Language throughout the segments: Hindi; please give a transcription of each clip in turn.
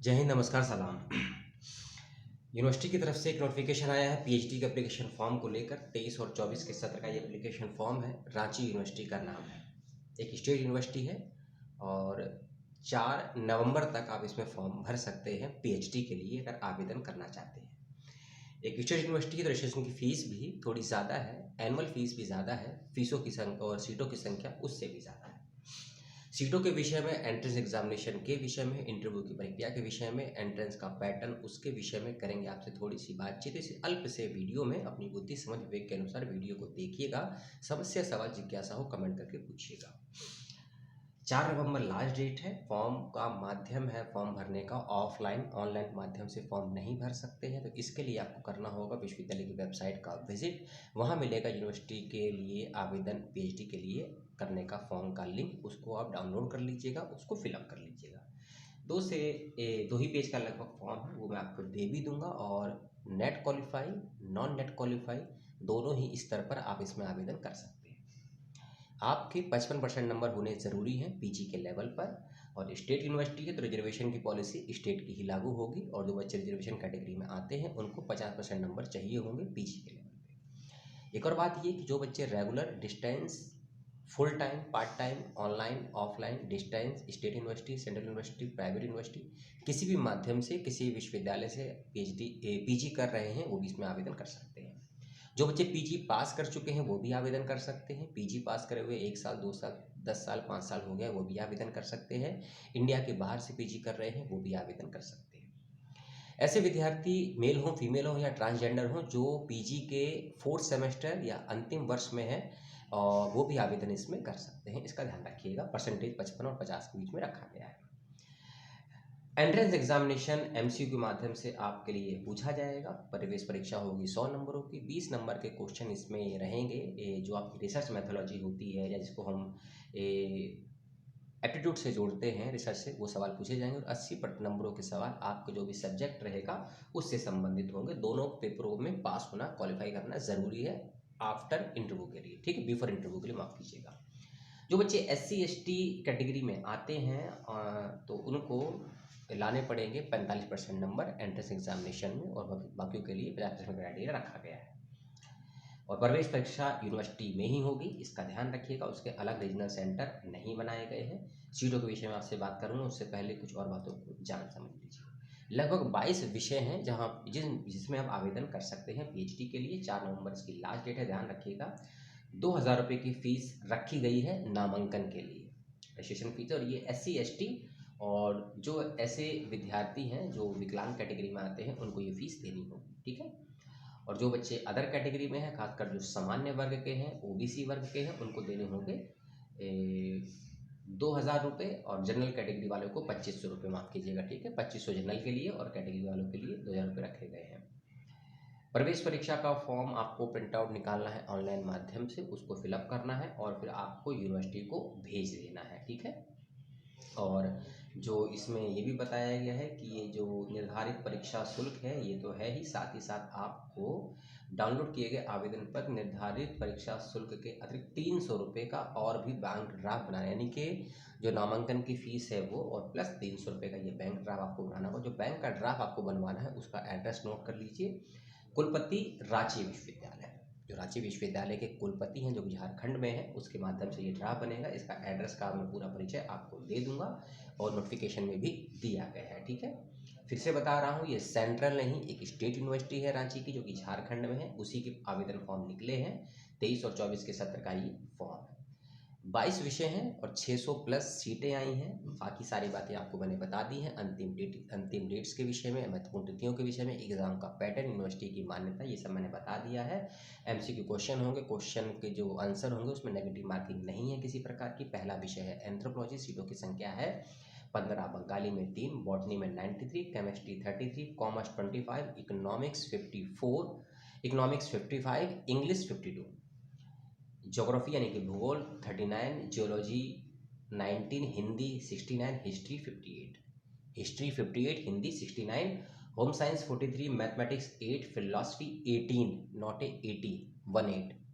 जय हिंद, नमस्कार, सलाम। यूनिवर्सिटी की तरफ से एक नोटिफिकेशन आया है पीएचडी के एप्लीकेशन फॉर्म को लेकर। 23 और 24 के सत्र का ये एप्लीकेशन फॉर्म है। रांची यूनिवर्सिटी का नाम है, एक स्टेट यूनिवर्सिटी है और 4 नवंबर तक आप इसमें फॉर्म भर सकते हैं पीएचडी के लिए अगर आवेदन करना चाहते हैं। एक स्टेट यूनिवर्सिटी की रजिस्ट्रेशन की फ़ीस भी थोड़ी ज़्यादा है, एनुअल फ़ीस भी ज़्यादा है, फीसों की संख्या और सीटों की संख्या उससे भी ज़्यादा है। सीटों के विषय में, एंट्रेंस एग्जामिनेशन के विषय में, इंटरव्यू की प्रक्रिया के विषय में, एंट्रेंस का पैटर्न उसके विषय में करेंगे आपसे थोड़ी सी बातचीत। इस अल्प से वीडियो में अपनी बुद्धि समझ विवेक के अनुसार वीडियो को देखिएगा। समस्या सवाल जिज्ञासा हो कमेंट करके पूछिएगा। 4 नवंबर लास्ट डेट है। फॉर्म का माध्यम है फॉर्म भरने का ऑफलाइन, ऑनलाइन माध्यम से फॉर्म नहीं भर सकते हैं। तो इसके लिए आपको करना होगा विश्वविद्यालय की वेबसाइट का विजिट। वहाँ मिलेगा यूनिवर्सिटी के लिए आवेदन पीएचडी के लिए करने का फॉर्म का लिंक, उसको आप डाउनलोड कर लीजिएगा, उसको फिलअप कर लीजिएगा। 2 ही पेज का लगभग फॉर्म है, वो मैं आपको दे भी दूंगा। और net qualify, non net qualify दोनों ही स्तर पर आप इसमें आवेदन कर सकते हैं। आपके 55% नंबर होने ज़रूरी हैं पीजी के लेवल पर। और स्टेट यूनिवर्सिटी है तो रिजर्वेशन की पॉलिसी स्टेट की ही लागू होगी। और जो बच्चे रिजर्वेशन कैटेगरी में आते हैं उनको 50% नंबर चाहिए होंगे पीजी के लेवल पे। एक और बात ये कि जो बच्चे regular, distance, full time, part time, online, offline, distance, state university, central university, private university, किसी भी माध्यम से किसी विश्वविद्यालय से पीजी कर रहे हैं वो भी इसमें आवेदन कर सकते हैं। जो बच्चे पीजी पास कर चुके हैं वो भी आवेदन कर सकते हैं। पीजी पास करे हुए 1 साल, 2 साल, 10 साल, 5 साल हो गया वो भी आवेदन कर सकते हैं। इंडिया के बाहर से पीजी कर रहे हैं वो भी आवेदन कर सकते हैं। ऐसे विद्यार्थी मेल हों, फीमेल हों या ट्रांसजेंडर हों जो पीजी के 4th सेमेस्टर या अंतिम वर्ष में है और वो भी आवेदन इसमें कर सकते हैं। इसका ध्यान रखिएगा। परसेंटेज 55 और 50 के बीच में रखा गया है। एंट्रेंस एग्जामिनेशन एमसीक्यू के माध्यम से आपके लिए पूछा जाएगा। प्रवेश परीक्षा होगी 100 नंबरों की। 20 नंबर के क्वेश्चन इसमें रहेंगे। जो आपकी रिसर्च मेथोलॉजी होती है या जिसको हम एप्टीट्यूड से जोड़ते हैं, रिसर्च से, वो सवाल पूछे जाएंगे। और 80 नंबरों के सवाल आपका जो भी सब्जेक्ट रहेगा उससे संबंधित होंगे। दोनों पेपरों में पास होना, क्वालिफाई करना ज़रूरी है आफ्टर इंटरव्यू के लिए, ठीक है, बिफोर इंटरव्यू के लिए माफ़ कीजिएगा। जो बच्चे SC ST कैटेगरी में आते हैं तो उनको लाने पड़ेंगे 45% नंबर एंट्रेंस एग्जामिनेशन में। और बाकियों के लिए 50% क्राइटेरिया रखा गया है। और प्रवेश परीक्षा यूनिवर्सिटी में ही होगी, इसका ध्यान रखिएगा। उसके अलग रीजनल सेंटर नहीं बनाए गए हैं। सीटों के विषय में आपसे बात करूँगा, उससे पहले कुछ और बातों को जान समझ लीजिए। लगभग 22 विषय हैं जहाँ जिसमें आप आवेदन कर सकते हैं पीएचडी के लिए। 4 नवंबर इसकी लास्ट डेट है, ध्यान रखिएगा। 2,000 रुपये की फ़ीस रखी गई है नामांकन के लिए, रजिस्ट्रेशन फीस। और ये SC ST और जो ऐसे विद्यार्थी हैं जो विकलांग कैटेगरी में आते हैं उनको ये फ़ीस देनी होगी, ठीक है। और जो बच्चे अदर कैटेगरी में हैं, खासकर जो सामान्य वर्ग के हैं, OBC वर्ग के हैं, उनको देने होंगे 2,000 रुपये। और जनरल कैटेगरी वालों को 2,500 रुपये, माफ़ कीजिएगा, ठीक है। 2,500 जनरल के लिए और कैटेगरी वालों के लिए 2,000 रुपये रखे गए हैं। प्रवेश परीक्षा का फॉर्म आपको प्रिंट आउट निकालना है ऑनलाइन माध्यम से, उसको फिलअप करना है और फिर आपको यूनिवर्सिटी को भेज देना है, ठीक है। और जो इसमें ये भी बताया गया है कि ये जो निर्धारित परीक्षा शुल्क है ये तो है ही, साथ ही साथ आपको डाउनलोड किए गए आवेदन पर निर्धारित परीक्षा शुल्क के अतिरिक्त 300 रुपये का और भी बैंक ड्राफ्ट बनाना, यानी कि जो नामांकन की फ़ीस है वो और प्लस 300 रुपये का ये बैंक ड्राफ्ट आपको बनाना होगा। जो बैंक का ड्राफ्ट आपको बनवाना है उसका एड्रेस नोट कर लीजिए। कुलपति रांची विश्वविद्यालय, जो रांची विश्वविद्यालय के कुलपति हैं जो कि झारखंड में है, उसके माध्यम से ये ड्राफ्ट बनेगा। इसका एड्रेस का मैं पूरा परिचय आपको दे दूंगा और नोटिफिकेशन में भी दिया गया है, ठीक है। फिर से बता रहा हूँ, ये सेंट्रल नहीं, एक स्टेट यूनिवर्सिटी है रांची की जो कि झारखंड में है। उसी के आवेदन फॉर्म निकले हैं। 23 और 24 के सत्र का ये फॉर्म है। 22 विषय हैं और 600 प्लस सीटें आई हैं। बाकी सारी बातें आपको मैंने बता दी हैं। अंतिम डेट्स के विषय में, महत्वपूर्ण तिथियों के विषय में, एग्जाम का पैटर्न, यूनिवर्सिटी की मान्यता, ये सब मैंने बता दिया है। MCQ क्वेश्चन होंगे, क्वेश्चन के जो आंसर होंगे उसमें नेगेटिव मार्किंग नहीं है किसी प्रकार की। पहला विषय है एंथ्रोपोलॉजी, सीटों की संख्या है 15, बंगाली में 3, बॉटनी में 93, chemistry 33, commerce 25, economics 55, English 52, geography यानी कि भूगोल 39, geology 19, Hindi 69, history 58, Hindi 69, home science 43, mathematics 8, philosophy 18, not 80,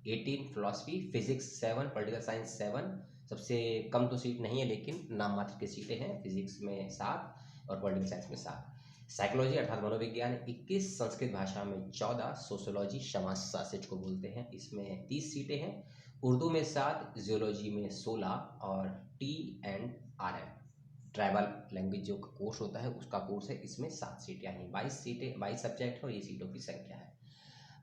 18, philosophy, physics 7, political science 7। सबसे कम तो सीट नहीं है लेकिन नाम मात्र की सीटें हैं। फिजिक्स में 7, और पॉलिटिकल साइंस में 7, साइकोलॉजी अर्थात मनोविज्ञान 21, संस्कृत भाषा में 14, सोशियोलॉजी समाजशास्त्र को बोलते हैं, इसमें 30 सीटें हैं, उर्दू में 7, जियोलॉजी में 16 और TNRM ट्राइबल लैंग्वेज जो कोर्स होता है उसका कोर्स है, इसमें 7 सीटें, यानी 22 सीटें, 22 सब्जेक्ट है और ये सीटों की संख्या है।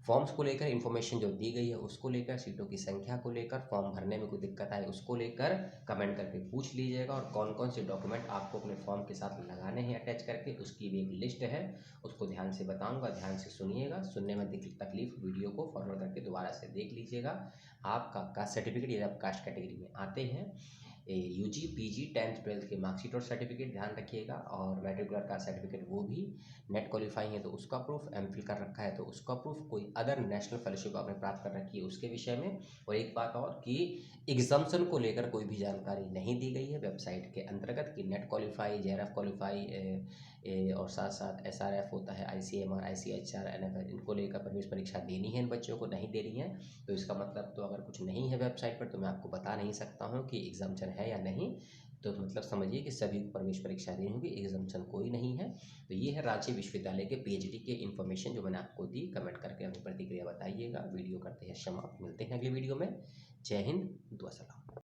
फॉर्म्स को लेकर इन्फॉर्मेशन जो दी गई है उसको लेकर, सीटों की संख्या को लेकर, फॉर्म भरने में कोई दिक्कत आए उसको लेकर कमेंट करके पूछ लीजिएगा, और कौन कौन से डॉक्यूमेंट आपको अपने फॉर्म के साथ लगाने हैं अटैच करके, उसकी भी एक लिस्ट है, उसको ध्यान से बताऊंगा, ध्यान से सुनिएगा, सुनने में तकलीफ वीडियो को फॉरवर्ड करके दोबारा से देख लीजिएगा। आपका कास्ट सर्टिफिकेट यदि आप कास्ट कैटेगरी में आते हैं, UG PG 10th 12th के मार्कशीट और सर्टिफिकेट ध्यान रखिएगा, और मैट्रिकुलर का सर्टिफिकेट वो भी, नेट क्वालिफाई है तो उसका प्रूफ, MPhil कर रखा है तो उसका प्रूफ, कोई अदर नेशनल फेलोशिप आपने प्राप्त कर रखी है उसके विषय में। और एक बात और कि एग्जाम्सन को लेकर कोई भी जानकारी नहीं दी गई है वेबसाइट के अंतर्गत कि नेट क्वालिफाई, JRF क्वालिफाई और साथ साथ SRF होता है, ICMR, ICHR, NFL, इनको लेकर प्रवेश परीक्षा देनी है इन बच्चों को, नहीं दे रही है, तो इसका मतलब तो अगर कुछ नहीं है वेबसाइट पर तो मैं आपको बता नहीं सकता हूँ कि एग्जाम्सन है या नहीं, तो मतलब समझिए कि सभी को प्रवेश परीक्षा देनी होगी, एग्जाम्सन कोई नहीं है। तो ये है रांची विश्वविद्यालय के PhD के इन्फॉर्मेशन जो मैंने आपको दी, कमेंट करके अपनी प्रतिक्रिया बताइएगा। वीडियो करते हैं समाप्त, मिलते हैं अगली वीडियो में। जय हिंद, दुआ सलाम।